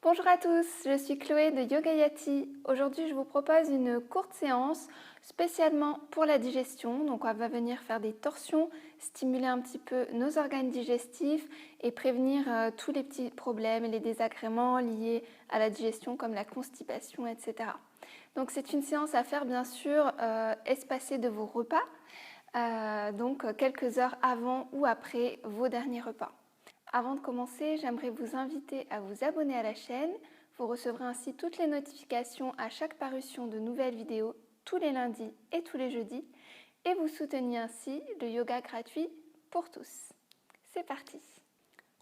Bonjour à tous, je suis Chloé de Yoga Yati. Aujourd'hui, je vous propose une courte séance spécialement pour la digestion. Donc, on va venir faire des torsions, stimuler un petit peu nos organes digestifs et prévenir tous les petits problèmes et les désagréments liés à la digestion comme la constipation, etc. Donc, c'est une séance à faire bien sûr espacée de vos repas, donc quelques heures avant ou après vos derniers repas. Avant de commencer, j'aimerais vous inviter à vous abonner à la chaîne. Vous recevrez ainsi toutes les notifications à chaque parution de nouvelles vidéos tous les lundis et tous les jeudis et vous soutenez ainsi le yoga gratuit pour tous. C'est parti!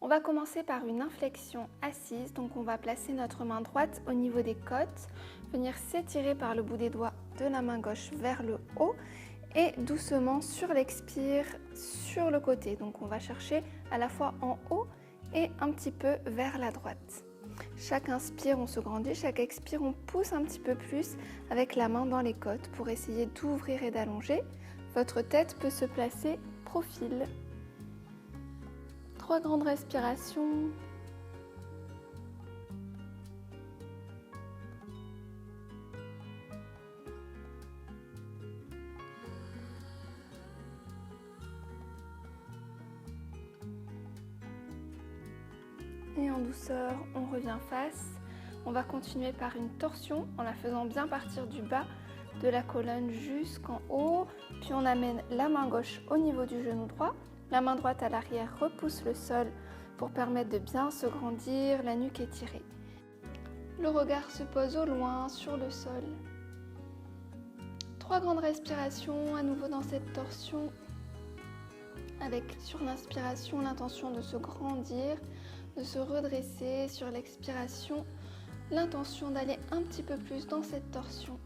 On va commencer par une inflexion assise, donc on va placer notre main droite au niveau des côtes, venir s'étirer par le bout des doigts de la main gauche vers le haut et doucement sur l'expire sur le côté. Donc on va chercher à la fois en haut et un petit peu vers la droite. Chaque inspire, on se grandit, chaque expire, on pousse un petit peu plus avec la main dans les côtes pour essayer d'ouvrir et d'allonger. Votre tête peut se placer profil. 3 grandes respirations. Et en douceur, on revient face. On va continuer par une torsion en la faisant bien partir du bas de la colonne jusqu'en haut. Puis on amène la main gauche au niveau du genou droit. La main droite à l'arrière repousse le sol pour permettre de bien se grandir, la nuque étirée. Le regard se pose au loin sur le sol. 3 grandes respirations à nouveau dans cette torsion. Avec sur l'inspiration l'intention de se grandir, de se redresser, sur l'expiration, l'intention d'aller un petit peu plus dans cette torsion.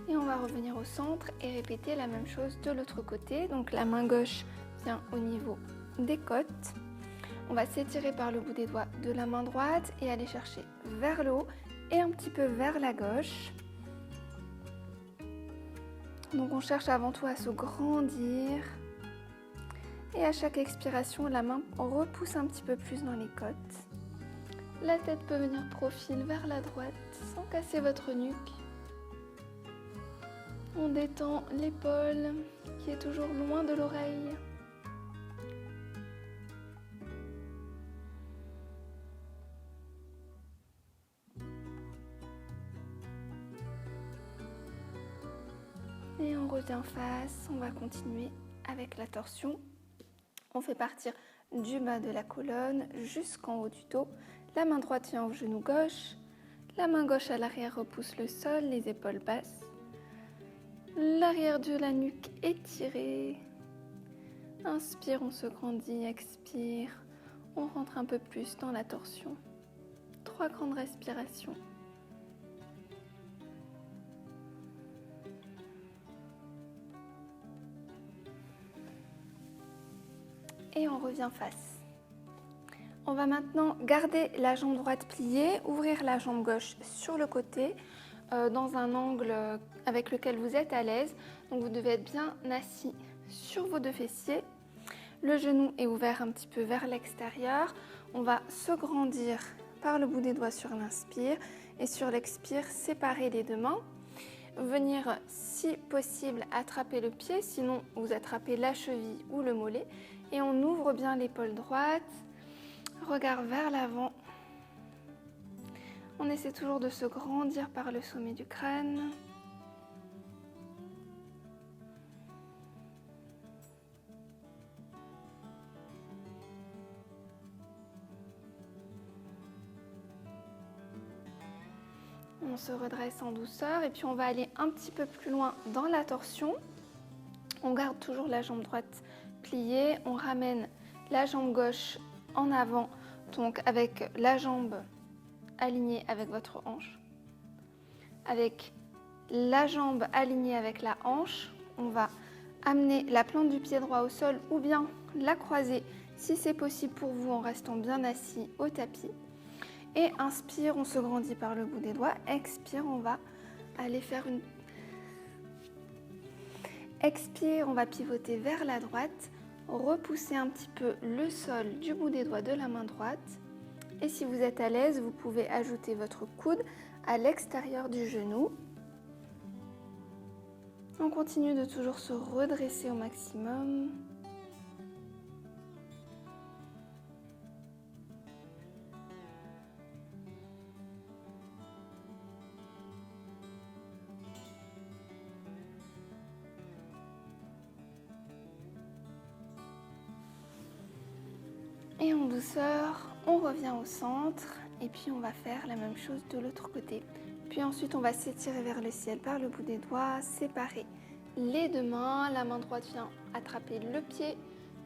Et on va revenir au centre et répéter la même chose de l'autre côté. Donc la main gauche vient au niveau des côtes. On va s'étirer par le bout des doigts de la main droite et aller chercher vers le haut et un petit peu vers la gauche. Donc on cherche avant tout à se grandir. Et à chaque expiration, la main repousse un petit peu plus dans les côtes. La tête peut venir profil vers la droite sans casser votre nuque. On détend l'épaule qui est toujours loin de l'oreille. Et on revient face, on va continuer avec la torsion. On fait partir du bas de la colonne jusqu'en haut du dos. La main droite vient au genou gauche. La main gauche à l'arrière repousse le sol, les épaules basses. L'arrière de la nuque étirée. Inspire, on se grandit, expire. On rentre un peu plus dans la torsion. 3 grandes respirations. Et on revient face. On va maintenant garder la jambe droite pliée, ouvrir la jambe gauche sur le côté dans un angle avec lequel vous êtes à l'aise. Donc vous devez être bien assis sur vos 2 fessiers. Le genou est ouvert un petit peu vers l'extérieur. On va se grandir par le bout des doigts sur l'inspire et sur l'expire, séparer les 2 mains. Venir, si possible, attraper le pied, sinon vous attrapez la cheville ou le mollet. Et on ouvre bien l'épaule droite, regard vers l'avant. On essaie toujours de se grandir par le sommet du crâne. On se redresse en douceur et puis on va aller un petit peu plus loin dans la torsion. On garde toujours la jambe droite pliée, on ramène la jambe gauche en avant, donc avec la jambe alignée avec votre hanche. Avec la jambe alignée avec la hanche, on va amener la plante du pied droit au sol ou bien la croiser si c'est possible pour vous en restant bien assis au tapis. Et inspire, on se grandit par le bout des doigts. Expire, on va aller faire une... Expire, on va pivoter vers la droite. Repousser un petit peu le sol du bout des doigts de la main droite. Et si vous êtes à l'aise, vous pouvez ajouter votre coude à l'extérieur du genou. On continue de toujours se redresser au maximum. Et en douceur, on revient au centre et puis on va faire la même chose de l'autre côté. Puis ensuite, on va s'étirer vers le ciel par le bout des doigts, séparer les deux mains. La main droite vient attraper le pied,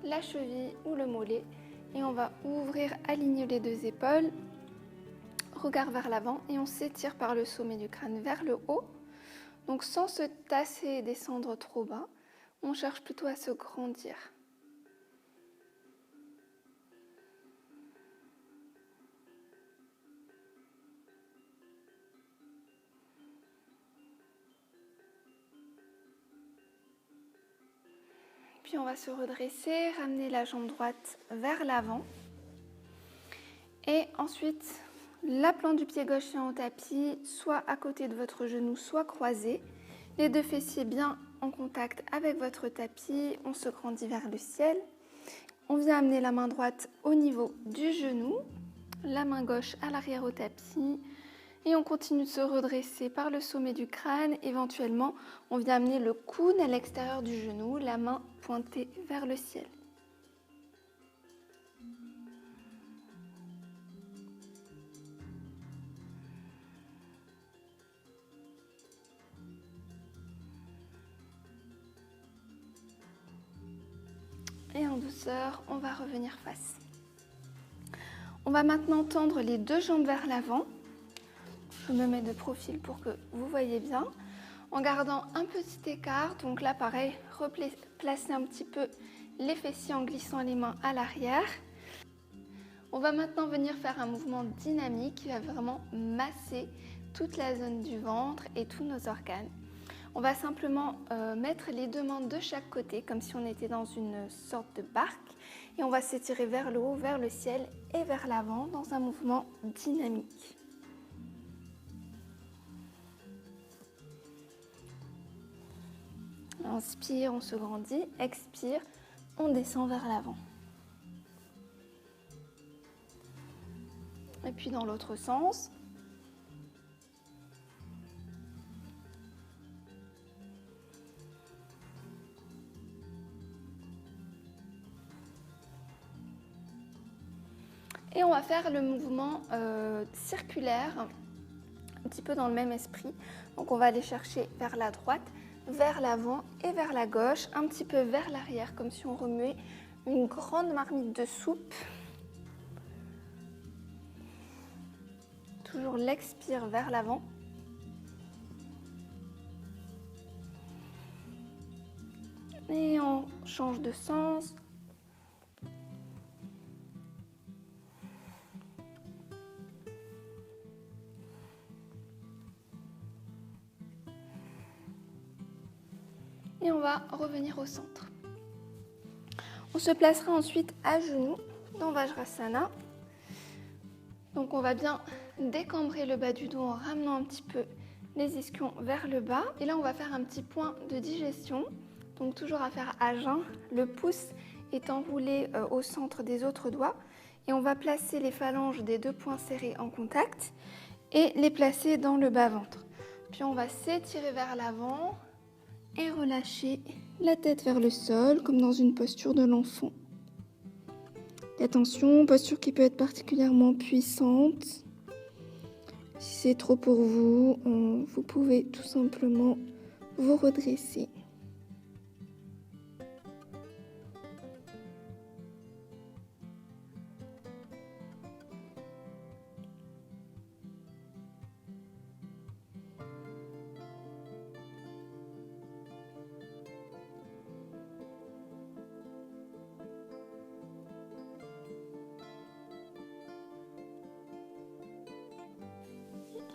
la cheville ou le mollet. Et on va ouvrir, aligner les deux épaules, regard vers l'avant et on s'étire par le sommet du crâne vers le haut. Donc sans se tasser et descendre trop bas, on cherche plutôt à se grandir. Puis on va se redresser, ramener la jambe droite vers l'avant. Et ensuite, la plante du pied gauche vient au tapis, soit à côté de votre genou, soit croisé. Les deux fessiers bien en contact avec votre tapis. On se grandit vers le ciel. On vient amener la main droite au niveau du genou, la main gauche à l'arrière au tapis. Et on continue de se redresser par le sommet du crâne. Éventuellement, on vient amener le coude à l'extérieur du genou, la main pointée vers le ciel. Et en douceur, on va revenir face. On va maintenant tendre les deux jambes vers l'avant. Je me mets de profil pour que vous voyez bien. En gardant un petit écart, donc là pareil, replacer un petit peu les fessiers en glissant les mains à l'arrière. On va maintenant venir faire un mouvement dynamique qui va vraiment masser toute la zone du ventre et tous nos organes. On va simplement mettre les deux mains de chaque côté comme si on était dans une sorte de barque et on va s'étirer vers le haut, vers le ciel et vers l'avant dans un mouvement dynamique. Inspire, on se grandit, expire, on descend vers l'avant. Et puis dans l'autre sens. Et on va faire le mouvement circulaire, un petit peu dans le même esprit. Donc on va aller chercher vers la droite, vers l'avant et vers la gauche, un petit peu vers l'arrière, comme si on remuait une grande marmite de soupe. Toujours l'expire vers l'avant. Et on change de sens. Et on va revenir au centre. On se placera ensuite à genoux dans Vajrasana. Donc on va bien décambrer le bas du dos en ramenant un petit peu les ischions vers le bas. Et là on va faire un petit point de digestion. Donc toujours à faire à jeun. Le pouce est enroulé au centre des autres doigts. Et on va placer les phalanges des deux poings serrés en contact et les placer dans le bas-ventre. Puis on va s'étirer vers l'avant et relâcher la tête vers le sol comme dans une posture de l'enfant. Et attention, posture qui peut être particulièrement puissante. Si c'est trop pour vous, vous pouvez tout simplement vous redresser.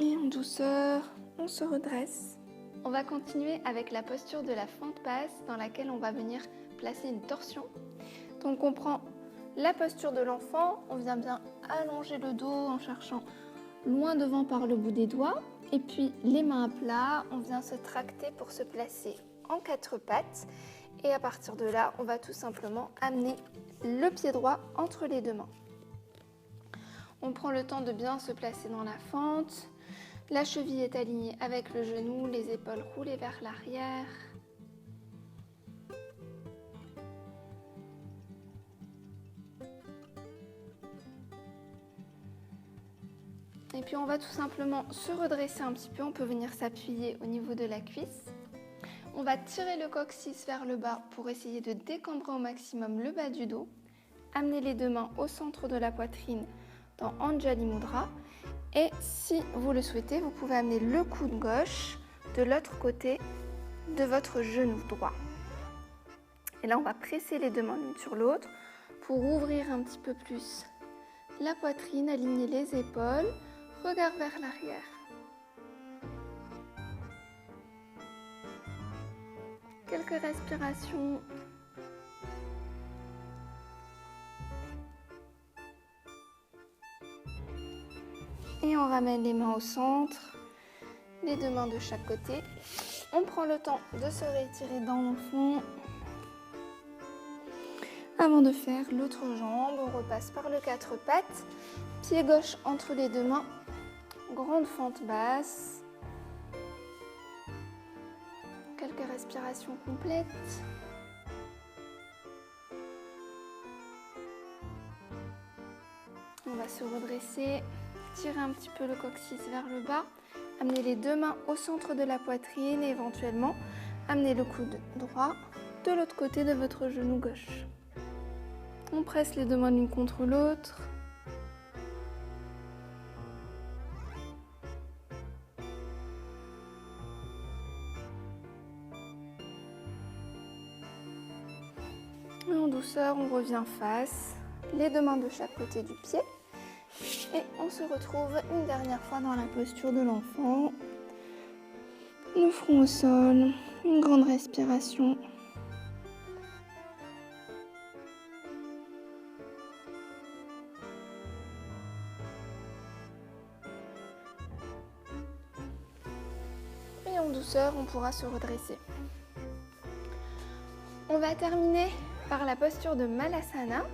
Et en douceur, on se redresse. On va continuer avec la posture de la fente basse dans laquelle on va venir placer une torsion. Donc on prend la posture de l'enfant, on vient bien allonger le dos en cherchant loin devant par le bout des doigts. Et puis les mains à plat, on vient se tracter pour se placer en 4 pattes. Et à partir de là, on va tout simplement amener le pied droit entre les 2 mains. On prend le temps de bien se placer dans la fente. La cheville est alignée avec le genou, les épaules roulées vers l'arrière. Et puis on va tout simplement se redresser un petit peu, on peut venir s'appuyer au niveau de la cuisse. On va tirer le coccyx vers le bas pour essayer de décambrer au maximum le bas du dos. Amener les 2 mains au centre de la poitrine dans Anjali Mudra. Et si vous le souhaitez, vous pouvez amener le coude gauche de l'autre côté de votre genou droit. Et là, on va presser les 2 mains l'une sur l'autre pour ouvrir un petit peu plus la poitrine, aligner les épaules, regard vers l'arrière. Quelques respirations. Et on ramène les mains au centre, les 2 mains de chaque côté. On prend le temps de se réétirer dans le fond. Avant de faire l'autre jambe, on repasse par le 4 pattes. Pied gauche entre les 2 mains. Grande fente basse. Quelques respirations complètes. On va se redresser, tirer un petit peu le coccyx vers le bas. Amener les 2 mains au centre de la poitrine et éventuellement amener le coude droit de l'autre côté de votre genou gauche. On presse les 2 mains l'une contre l'autre. Et en douceur, on revient face, les 2 mains de chaque côté du pied. Et on se retrouve une dernière fois dans la posture de l'enfant. Le front au sol, une grande respiration. Et en douceur, on pourra se redresser. On va terminer par la posture de Malasana.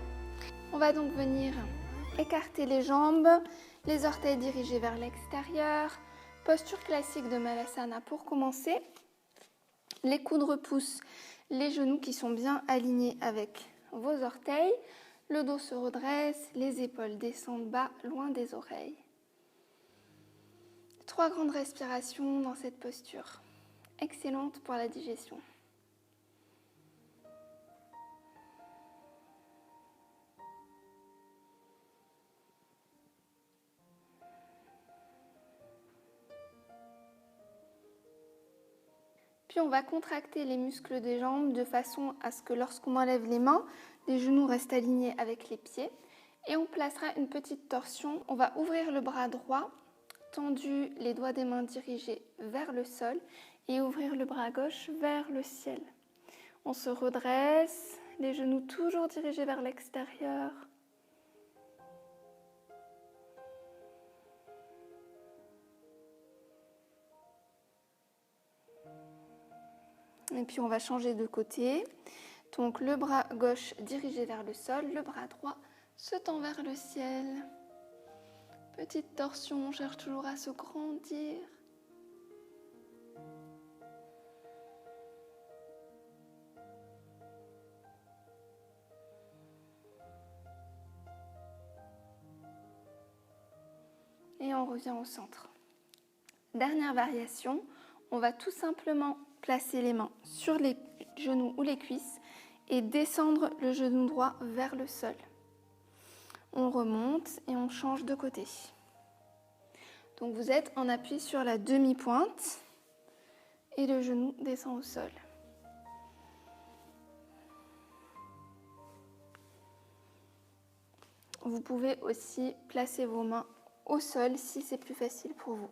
On va donc venir écarter les jambes, les orteils dirigés vers l'extérieur. Posture classique de Malasana pour commencer. Les coudes repoussent les genoux qui sont bien alignés avec vos orteils. Le dos se redresse, les épaules descendent bas, loin des oreilles. 3 grandes respirations dans cette posture. Excellente pour la digestion. Puis on va contracter les muscles des jambes de façon à ce que lorsqu'on enlève les mains, les genoux restent alignés avec les pieds. Et on placera une petite torsion. On va ouvrir le bras droit, tendu, les doigts des mains dirigés vers le sol et ouvrir le bras gauche vers le ciel. On se redresse, les genoux toujours dirigés vers l'extérieur. Et puis on va changer de côté. Donc le bras gauche dirigé vers le sol, le bras droit se tend vers le ciel. Petite torsion, on cherche toujours à se grandir. Et on revient au centre. Dernière variation, on va tout simplement placer les mains sur les genoux ou les cuisses et descendre le genou droit vers le sol. On remonte et on change de côté. Donc vous êtes en appui sur la demi-pointe et le genou descend au sol. Vous pouvez aussi placer vos mains au sol si c'est plus facile pour vous.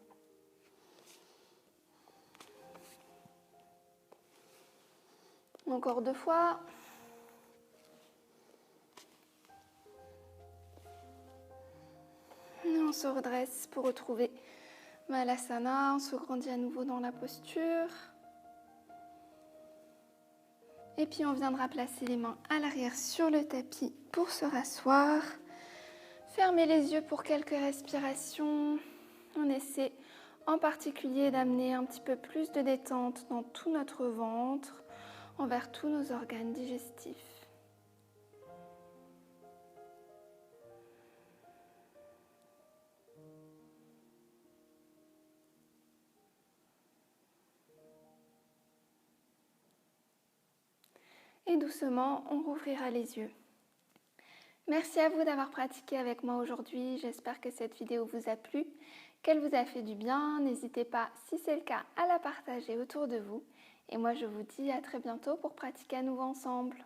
Encore 2 fois. Et on se redresse pour retrouver Malasana. On se grandit à nouveau dans la posture. Et puis on viendra placer les mains à l'arrière sur le tapis pour se rasseoir. Fermez les yeux pour quelques respirations. On essaie en particulier d'amener un petit peu plus de détente dans tout notre ventre, envers tous nos organes digestifs. Et doucement, on rouvrira les yeux. Merci à vous d'avoir pratiqué avec moi aujourd'hui. J'espère que cette vidéo vous a plu, qu'elle vous a fait du bien. N'hésitez pas, si c'est le cas, à la partager autour de vous. Et moi, je vous dis à très bientôt pour pratiquer à nouveau ensemble.